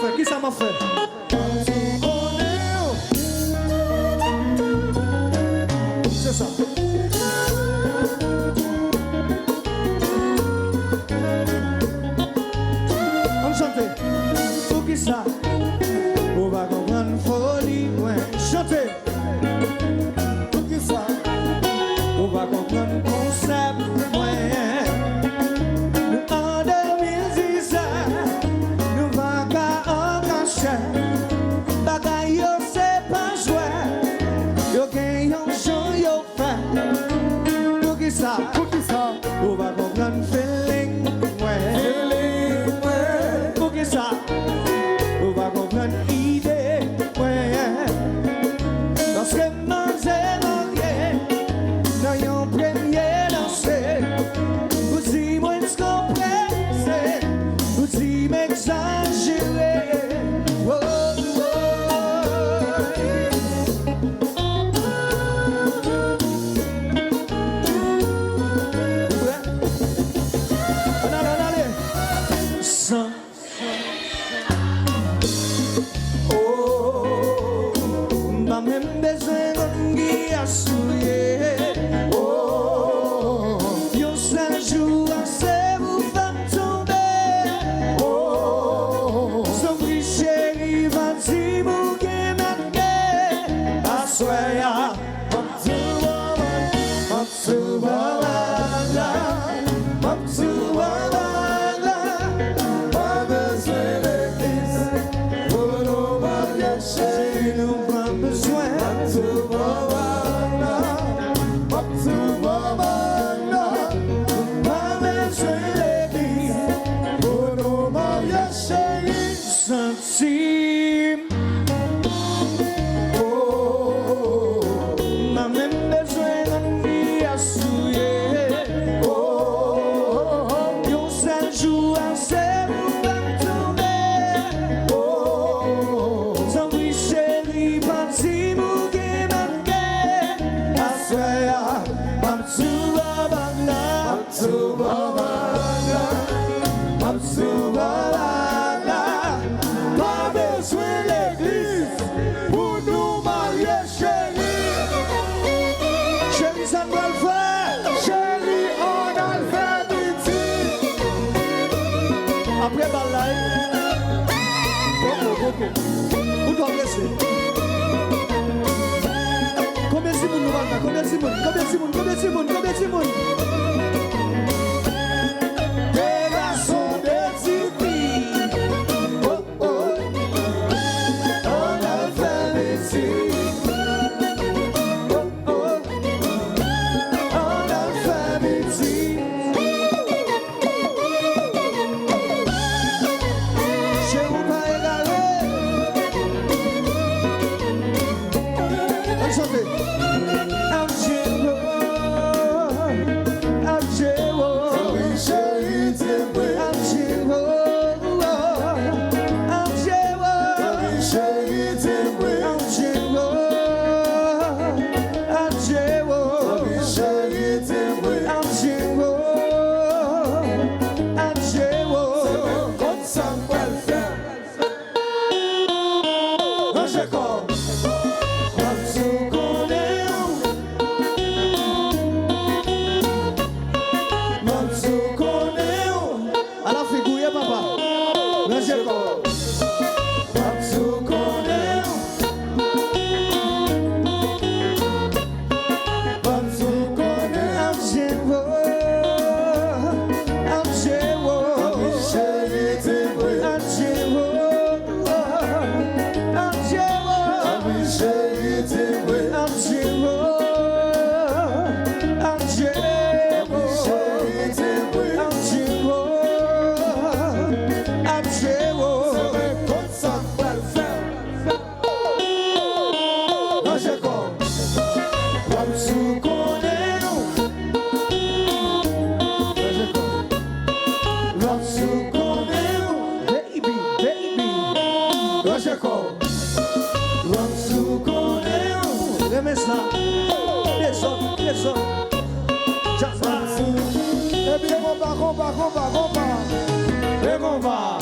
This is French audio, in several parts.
fait? Qui ça m'a fait? C'est ça. On chante. Pour qui ça? On va comprendre folie, ouais. Chantez. Pour qui ça? On va comprendre concept, ouais. Nous en 2010, nous va qu'à en cacher. Bagaille, yo, c'est pas jouer. Yo, gagne, yo, chant, yo, fait. Pour qui ça? Pour qui ça? On va comprendre feeling, ouais. Feeling, ouais. Pour qui ça? On va comprendre idée, ouais. Parce que manger, manger, dans yon premier danser, vous dites moi ce qu'on presse, vous dites m'exagérer. Oh, oh. Ouais. Allez. Sans. Oh, ma même besoin d'un guia souillé. Oh, yon seul jour assez vous faire tomber. Oh, son prix chéri va dire vous qui m'attendez. À soya, après balai, ok. Où doit laisser? Combien de monde nous va? Combien de monde? Des garçons, des petites filles. Oh oh, on a fait des filles. Oh oh, on a fait des filles. combat.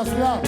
place là.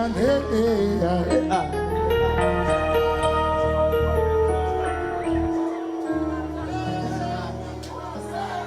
année.